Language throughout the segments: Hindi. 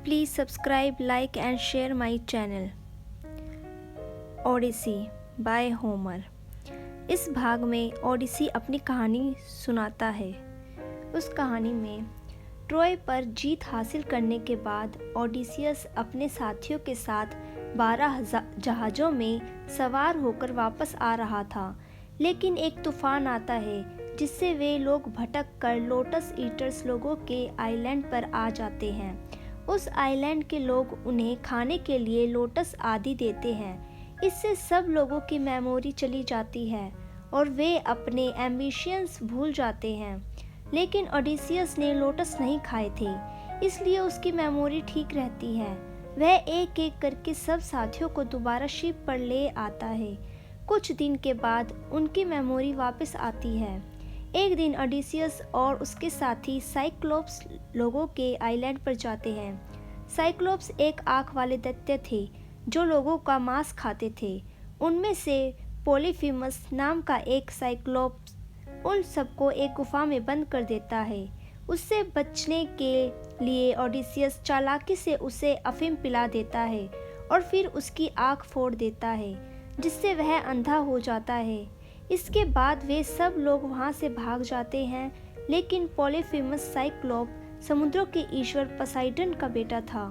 Please subscribe, like and share my channel. Odyssey by Homer. इस भाग में ओडिसी अपनी कहानी सुनाता है। उस कहानी में ट्रोय पर जीत हासिल करने के बाद ओडिसियस अपने साथियों के साथ 12 जहाज़ों में सवार होकर वापस आ रहा था, लेकिन एक तूफान आता है जिससे वे लोग भटक कर लोटस ईटर्स लोगों के आइलैंड पर आ जाते हैं। उस आइलैंड के लोग उन्हें खाने के लिए लोटस आदि देते हैं। इससे सब लोगों की मेमोरी चली जाती है और वे अपने एम्बिशंस भूल जाते हैं। लेकिन ओडिसियस ने लोटस नहीं खाए थे, इसलिए उसकी मेमोरी ठीक रहती है। वह एक एक करके सब साथियों को दोबारा शिप पर ले आता है। कुछ दिन के बाद उनकी मेमोरी वापस आती है। एक दिन ओडिसियस और उसके साथी साइक्लोप्स लोगों के आइलैंड पर जाते हैं। साइक्लोप्स एक आँख वाले दैत्य थे जो लोगों का मांस खाते थे। उनमें से पॉलीफेमस नाम का एक साइक्लोप्स उन सबको एक गुफा में बंद कर देता है। उससे बचने के लिए ओडिसियस चालाकी से उसे अफीम पिला देता है और फिर उसकी आँख फोड़ देता है, जिससे वह अंधा हो जाता है। इसके बाद वे सब लोग वहां से भाग जाते हैं, लेकिन पॉलीफेमस साइक्लोप समुद्रों के ईश्वर पोसाइडन का बेटा था।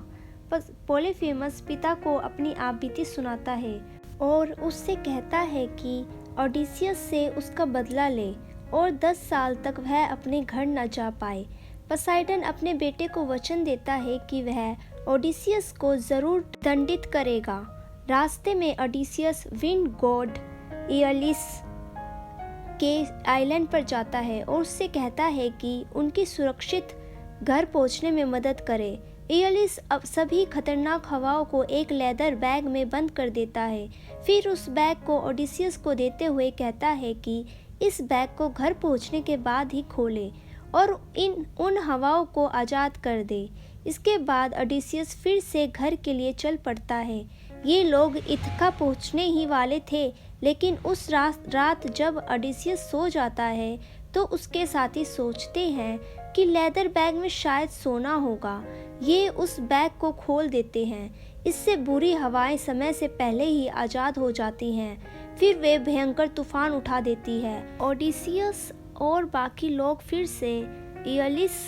पॉलीफेमस पिता को अपनी आपबीती सुनाता है और उससे कहता है कि ओडिसियस से उसका बदला ले और 10 साल तक वह अपने घर न जा पाए। पोसाइडन अपने बेटे को वचन देता है कि वह ओडिसियस को जरूर दंडित करेगा। रास्ते में ओडिसियस विंड गॉड एयलिस के आइलैंड पर जाता है और उससे कहता है कि उनकी सुरक्षित घर पहुंचने में मदद करे। एयलिस अब सभी खतरनाक हवाओं को एक लेदर बैग में बंद कर देता है। फिर उस बैग को ओडिसियस को देते हुए कहता है कि इस बैग को घर पहुंचने के बाद ही खोले और उन हवाओं को आज़ाद कर दे। इसके बाद ओडिसियस फिर से घर के लिए चल पड़ता है। ये लोग इथका पहुंचने ही वाले थे, लेकिन उस रात जब ओडिसियस सो जाता है तो उसके साथी सोचते हैं कि लेदर बैग में शायद सोना होगा। ये उस बैग को खोल देते हैं। इससे बुरी हवाएं समय से पहले ही आज़ाद हो जाती हैं। फिर वे भयंकर तूफान उठा देती है। ओडिसियस और बाकी लोग फिर से एयलिस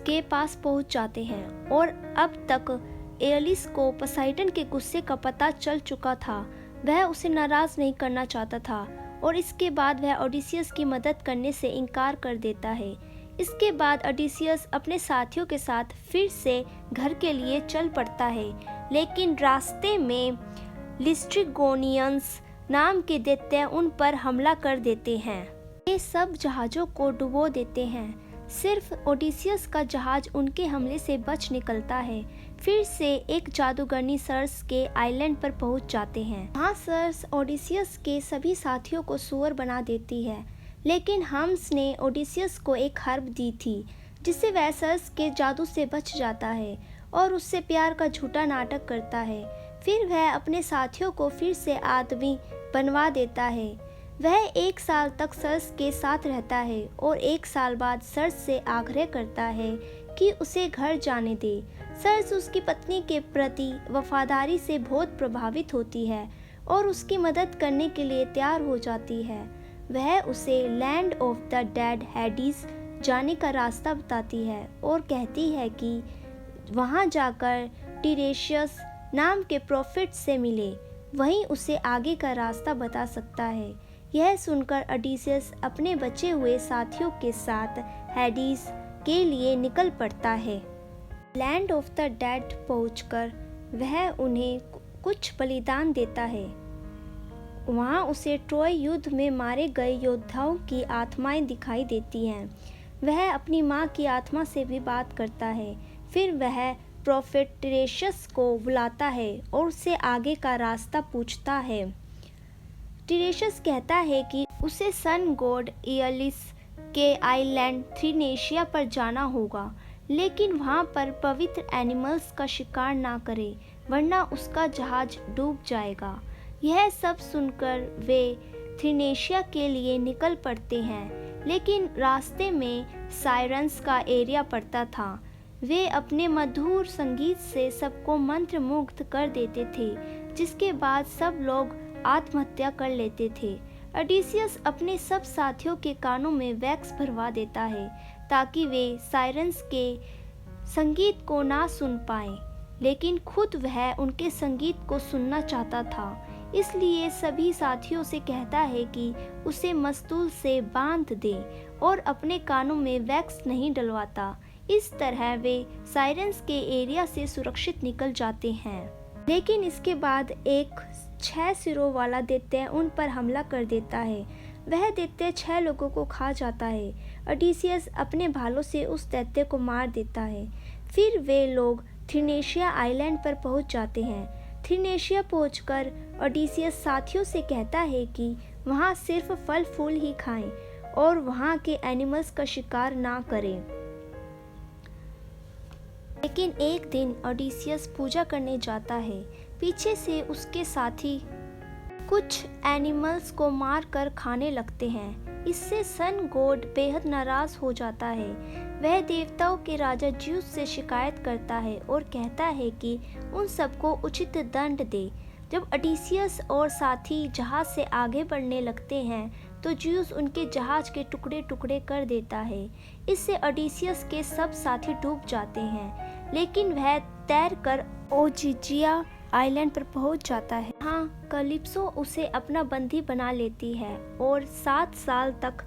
के पास पहुंच जाते हैं और अब तक एयलिस को पोसाइडन के गुस्से का पता चल चुका था। वह उसे नाराज नहीं करना चाहता था और इसके बाद वह ओडिसियस की मदद करने से इनकार कर देता है। इसके बाद ओडिसियस अपने साथियों के साथ फिर से घर के लिए चल पड़ता है, लेकिन रास्ते में लिस्ट्रिगोनियंस नाम के दैत्य उन पर हमला कर देते हैं। ये सब जहाज़ों को डुबो देते हैं। सिर्फ ओडिसियस का जहाज उनके हमले से बच निकलता है। फिर से एक जादूगरनी सर्स के आइलैंड पर पहुंच जाते हैं। वहाँ सर्स ओडिसियस के सभी साथियों को सुअर बना देती है, लेकिन हम्स ने ओडिसियस को एक हर्ब दी थी, जिससे वह सर्स के जादू से बच जाता है और उससे प्यार का झूठा नाटक करता है। फिर वह अपने साथियों को फिर से आदमी बनवा देता है। वह 1 साल तक सर्स के साथ रहता है और 1 साल बाद सर्स से आग्रह करता है कि उसे घर जाने दे। सर्स उसकी पत्नी के प्रति वफादारी से बहुत प्रभावित होती है और उसकी मदद करने के लिए तैयार हो जाती है। वह उसे लैंड ऑफ द डेड हैडिस जाने का रास्ता बताती है और कहती है कि वहां जाकर टिरेशियस नाम के प्रॉफिट से मिले, वहीं उसे आगे का रास्ता बता सकता है। यह सुनकर ओडिसियस अपने बचे हुए साथियों के साथ हैडिस के लिए निकल पड़ता है। लैंड ऑफ द डेड पहुंचकर वह उन्हें कुछ बलिदान देता है। वहां उसे ट्रोय युद्ध में मारे गए योद्धाओं की आत्माएं दिखाई देती हैं। वह अपनी मां की आत्मा से भी बात करता है। फिर वह प्रॉफिट टिरेशियस को बुलाता है और उससे आगे का रास्ता पूछता है। टिरेशियस कहता है कि उसे सन गॉड एयलिस के आइलैंड थ्रीनेशिया पर जाना होगा, लेकिन वहां पर पवित्र एनिमल्स का शिकार ना करे, वरना उसका जहाज डूब जाएगा। यह सब सुनकर वे थ्रीनेशिया के लिए निकल पड़ते हैं, लेकिन रास्ते में साइरन्स का एरिया पड़ता था। वे अपने मधुर संगीत से सबको मंत्रमुग्ध कर देते थे, जिसके बाद सब लोग आत्महत्या कर लेते थे। ओडिसियस अपने सब साथियों के कानों में वैक्स भरवा देता है ताकि वे साइरन्स के संगीत को ना सुन पाएं, लेकिन खुद वह उनके संगीत को सुनना चाहता था। इसलिए सभी साथियों से कहता है कि उसे मस्तूल से बांध दे और अपने कानों में वैक्स नहीं डलवाता। इस तरह वे साइरन्स के एरिया से सुरक्षित निकल जाते हैं। लेकिन इसके बाद एक 6 सिरों वाला दैत्य उन पर हमला कर देता है। वह दैत्य 6 लोगों को खा जाता है। ओडिसियस अपने भालों से उस दैत्य को मार देता है। फिर वे लोग थ्रिनेशिया आइलैंड पर पहुंच जाते हैं। थ्रिनेशिया पहुंचकर ओडिसियस साथियों से कहता है कि वहां सिर्फ फल फूल ही खाएं और वहां के एनिमल्स का शिकार ना करें। लेकिन एक दिन ओडिसियस पूजा करने जाता है। पीछे से उसके साथी कुछ एनिमल्स को मार कर खाने लगते हैं। इससे सन गॉड बेहद नाराज हो जाता है। वह देवताओं के राजा ज्यूस से शिकायत करता है और कहता है कि उन सबको उचित दंड दे। जब ओडिसियस और साथी जहाज से आगे बढ़ने लगते हैं तो ज्यूस उनके जहाज के टुकड़े टुकड़े कर देता है। इससे ओडिसियस के सब साथी डूब जाते हैं, लेकिन वह तैरकर ओजिजिया आइलैंड पर पहुंच जाता है। हाँ, कैलिप्सो उसे अपना बंदी बना लेती है और 7 साल तक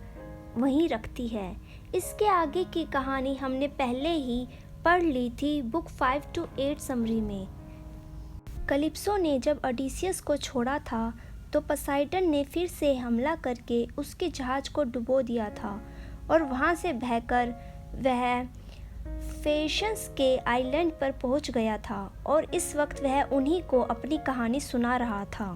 वहीं रखती है। इसके आगे की कहानी हमने पहले ही पढ़ ली थी बुक 5 to 8 समरी में। कैलिप्सो ने जब ओडिसियस को छोड़ा था तो पोसाइडन ने फिर से हमला करके उसके जहाज को डुबो दिया था और वहां से बहकर वह फेशंस के आइलैंड पर पहुंच गया था और इस वक्त वह उन्हीं को अपनी कहानी सुना रहा था।